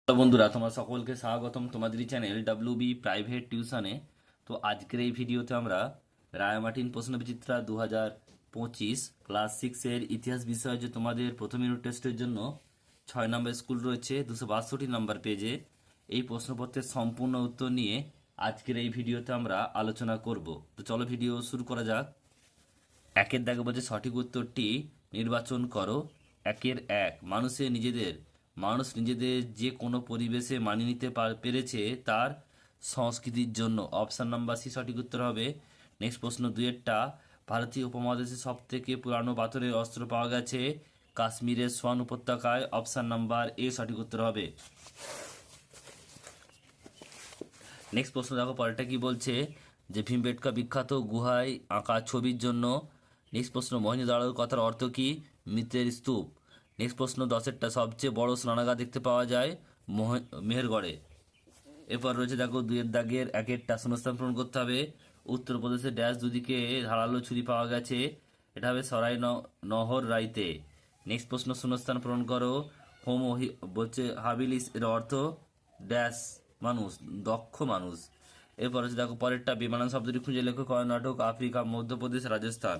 Hello বন্ধুরা, তোমার সকলকে স্বাগতম তোমাদেরই চ্যানেল ডাব্লিউবি প্রাইভেট টিউশনে। তো আজকের এই ভিডিওতে আমরা রায়মার্টিন প্রশ্নবিচিত্রা 2025 ক্লাস 6-এর ইতিহাস বিষয়ে যে তোমাদের প্রথম ইউনিট টেস্টের জন্য 6 নম্বর স্কুল রয়েছে 262 নম্বর পেজে, এই প্রশ্নপত্রের সম্পূর্ণ উত্তর নিয়ে আজকের এই ভিডিওতে আমরা আলোচনা করব। তো চলো ভিডিও শুরু করা যাক। একের দাগে বলছে সঠিক উত্তরটি নির্বাচন করো। 1-1 মানুষ নিজেদের যে কোনো পরিবেশে মানিয়ে নিতে পেরেছে তার সংস্কৃতির জন্য। অপশান নাম্বার সি সঠিক উত্তর হবে। নেক্সট প্রশ্ন 2-টা ভারতীয় উপমহাদেশে সব থেকে পুরানো পাথরের অস্ত্র পাওয়া গেছে কাশ্মীরের সোয়ান উপত্যকায়। অপশান নাম্বার এ সঠিক উত্তর হবে। নেক্সট প্রশ্ন দেখো পরেরটা কি বলছে, যে ভীমবেটকা বিখ্যাত গুহায় আঁকা ছবির জন্য। নেক্সট প্রশ্ন মহেঞ্জোদারোর কথার অর্থ কি? মৃতের স্তূপ। নেক্সট প্রশ্ন 10-টা সবচেয়ে বড় স্নানাগার দেখতে পাওয়া যায় মেহেরগড়ে। এরপর রয়েছে দেখো 2-দাগের 1-টা শূন্যস্থান পূরণ করতে হবে। উত্তরপ্রদেশে ড্যাশ দুদিকে ধারালো ছুরি পাওয়া গেছে, এটা হবে সরাই নহর রাইতে। নেক্সট প্রশ্ন শূন্যস্থান পূরণ করো। হোমো বলছে হাবিলিস, এর অর্থ ড্যাশ মানুষ, দক্ষ মানুষ। এরপর হচ্ছে দেখো পরেরটা বিমানান শব্দটি খুঁজে লেখো। কর্ণাটক, আফ্রিকা, মধ্যপ্রদেশ, রাজস্থান।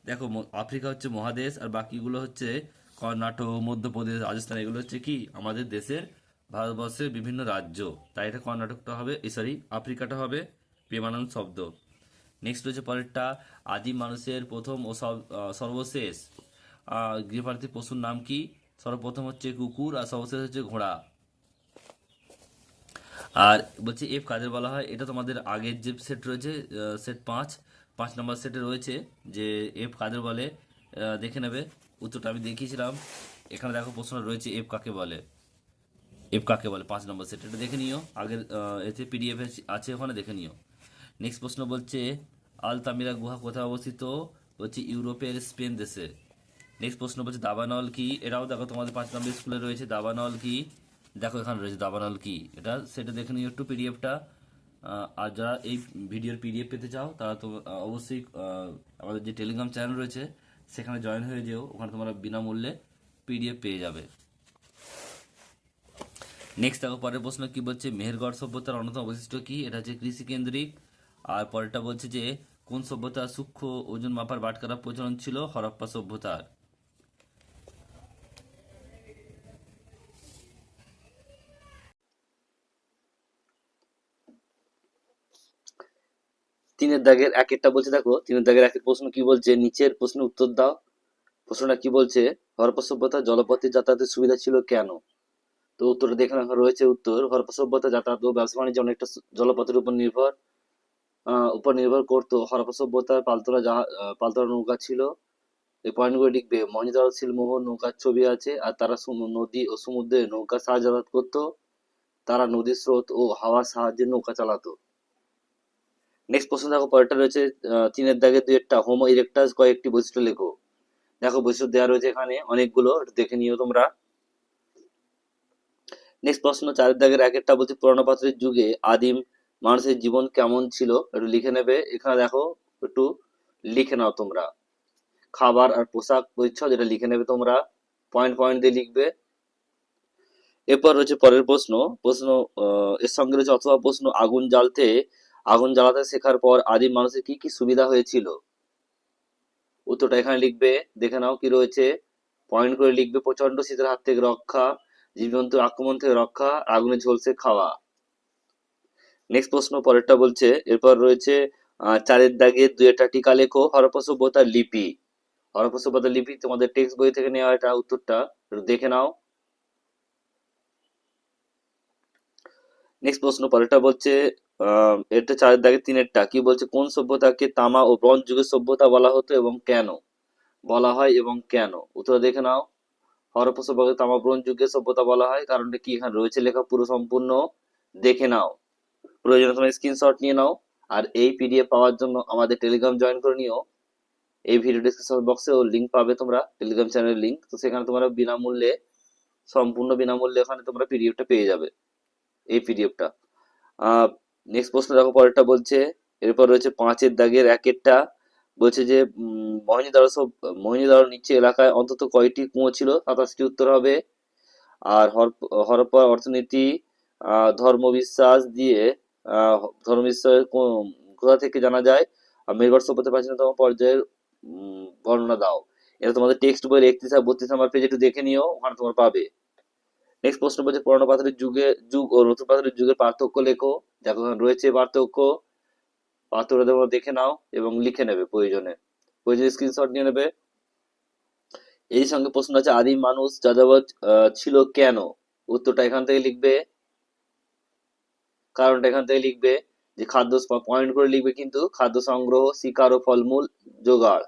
দেখো আফ্রিকা হচ্ছে মহাদেশ আর বাকিগুলো হচ্ছে কর্ণাটক, মধ্যপ্রদেশ, রাজস্থান, এগুলো হচ্ছে কি আমাদের দেশের ভারতবর্ষের বিভিন্ন রাজ্য। তাই এটা কর্ণাটকটা হবে, সরি আফ্রিকাটা হবে বেমানান শব্দ। নেক্সট হচ্ছে পরেরটা আদিম মানুষের প্রথম ও সর্বশেষ গৃহপালিত পশুর নাম কি? সর্বপ্রথম হচ্ছে কুকুর আর সর্বশেষ হচ্ছে ঘোড়া। আর বলছি এফ কাদের বলা হয়, এটা তোমাদের আগের যে সেট রয়েছে সেট 5 নম্বর সেটে রয়েছে যে এফ কাদের বলে, দেখে নেবে। উত্তরটা আমি দেখিয়েছিলাম, এখানে দেখো প্রশ্ন রয়েছে এফ কাকে বলে। এফ কাকে বলে 5 নম্বর সেট, এটা দেখে নিও, আগের এতে পিডিএফ আছে, ওখানে দেখে নিও। নেক্সট প্রশ্ন বলছে আলতামিরা গুহা কোথায় অবস্থিত? বলছে ইউরোপের স্পেন দেশে। নেক্সট প্রশ্ন বলছে দাবানল কি? এটাও দেখো তোমাদের 5 নম্বর স্কুলে রয়েছে দাবানল কি। দেখো এখানে রয়েছে দাবানল কি, এটা সেটা দেখে নিও একটু পিডিএফটা। আর যারা এই ভিডিওর পিডিএফ পেতে চাও তারা তো অবশ্যই আমাদের যে টেলিগ্রাম চ্যানেল রয়েছে সেখানে জয়েন হয়ে যেও, ওখানে তোমরা বিনামূল্যে পিডিএফ পেয়ে যাবে। নেক্সট দেখো পরের প্রশ্ন কি বলছে, মেহেরগড় সভ্যতার অন্যতম বৈশিষ্ট্য কি? এটা হচ্ছে কৃষি কেন্দ্রিক। আর পরেরটা বলছে যে কোন সভ্যতার সূক্ষ্ম ওজন মাপার বাটখারা প্রচলন ছিল? হরপ্পা সভ্যতার। 3-এর দাগের 1-টা বলছে, দেখো 3-এর দাগের 1-এর প্রশ্ন কি বলছে, নিচের প্রশ্নের উত্তর দাও। প্রশ্নটা কি বলছে, হরপ্পা সভ্যতার জলপথে যাতায়াতের সুবিধা ছিল কেন? তো উত্তরটা দেখে রাখা রয়েছে। উত্তর, হরপ্পা সভ্যতা যাতায়াত ও ব্যবসা বাণিজ্য অনেকটা জলপথের উপর নির্ভর করতো। হরপ্পা সভ্যতার পালতোলা নৌকা ছিল। এই পয়েন্টগুলো লিখবে। মহেঞ্জোদারো সিলমোহর নৌকার ছবি আছে, আর তারা নদী ও সমুদ্রে নৌকার সাহায্যে যাতায়াত করতো। তারা নদীর স্রোত ও হাওয়ার সাহায্যে নৌকা চালাতো। নেক্সট প্রশ্ন দেখো পরেরটা রয়েছে 3-এর দাগের 2-একটা হোমো ইরেক্টাস কয়েকটি বৈশিষ্ট্য লেখো। দেখো বৈশিষ্ট্য দেওয়া রয়েছে এখানে অনেকগুলো, একটু দেখে নিও তোমরা। নেক্সট প্রশ্ন 4-এর দাগের 1-একটা বলছে পুরানো পাথরের যুগে আদিম মানুষের জীবন কেমন ছিল, একটু লিখে নেবে। এখানে দেখো একটু লিখে নাও তোমরা। খাবার আর পোশাক পরিচ্ছদ, এটা লিখে নেবে তোমরা, পয়েন্ট পয়েন্ট দিয়ে লিখবে। এরপর রয়েছে পরের প্রশ্ন। প্রশ্ন এর সঙ্গে রয়েছে অথবা প্রশ্ন, আগুন জ্বালাতে শেখার পর আদিম মানুষের কি কি সুবিধা হয়েছিল? উত্তরটা এখানে লিখবে, দেখে নাও কি রয়েছে, পয়েন্ট করে লিখবে। প্রচন্ড শীতের হাত থেকে রক্ষা, জীবজন্তুর আক্রমণ থেকে রক্ষা, আগুনে ঝলসে খাওয়া। নেক্সট প্রশ্ন পরেরটা বলছে, এরপর রয়েছে 4-এর দাগের 2-একটা টিকা লেখো। হরপ্পা সভ্যতার লিপি। হরপ্পা সভ্যতার লিপি তোমাদের টেক্সট বই থেকে নেওয়া, এটা উত্তরটা একটু দেখে নাও। নেক্সট প্রশ্ন পরেরটা বলছে এটা 4-এর দাগের 3-একটা কি বলছে, কোন সভ্যতাকে তামা ও ব্রোঞ্জ যুগের সভ্যতা বলা হতো এবং কেন বলা হয় এবং কেন? উত্তর দেখে নাও। হরপ্পা সভ্যতাকে তামা ব্রোঞ্জ যুগের সভ্যতা বলা হয়, কারণটা কি এখানে রয়েছে লেখা, পুরো সম্পূর্ণ দেখে নাও। প্রয়োজনে তোমার স্ক্রিনশট নিয়ে নাও। আর এই পিডিএফ পাওয়ার জন্য আমাদের টেলিগ্রাম জয়েন করে নিও। এই ভিডিও ডিসক্রিপশন বক্সেও লিঙ্ক পাবে তোমরা, টেলিগ্রাম চ্যানেলের লিঙ্ক। তো সেখানে তোমরা বিনামূল্যে, সম্পূর্ণ বিনামূল্যে ওখানে তোমরা পিডিএফটা পেয়ে যাবে, এই পিডিএফটা। নেক্সট প্রশ্ন দেখো পরেরটা বলছে, এরপর রয়েছে 5-এর দাগের 1-একটা বলছে যে মহেঞ্জোদারো নিচে এলাকায় অন্তত কয়টি কুয়ো ছিল? 27টি উত্তর হবে। আর হরপ্পা অর্থনীতি ধর্মবিশ্বাস দিয়ে ধর্মবিশ্বাস কোথা থেকে জানা যায়? মেরগড় সভ্যতার প্রাচীনতম পর্যায়ের বর্ণনা দাও। এটা তোমাদের টেক্সট বইয়ের 31 আর 32 নাম্বার পেজে একটু দেখে নিও, ওখানে তোমরা পাবে। নেক্সট প্রশ্ন বলছে পুরানো পাথরের যুগ ও নতুন পাথরের যুগের পার্থক্য লেখো। দেখো এখানে রয়েছে পার্থক্য, পার্থক্যটা তোমরা দেখে নাও এবং লিখে নেবে প্রয়োজনে স্ক্রিনশট নিয়ে নেবে। এই সঙ্গে প্রশ্ন আছে আদিম মানুষ যাযাবর ছিল কেন? উত্তরটা এখান থেকে লিখবে, কারণটা এখান থেকে লিখবে, যে খাদ্য পয়েন্ট করে লিখবে কিন্তু, খাদ্য সংগ্রহ, শিকার ও ফলমূল জোগাড়।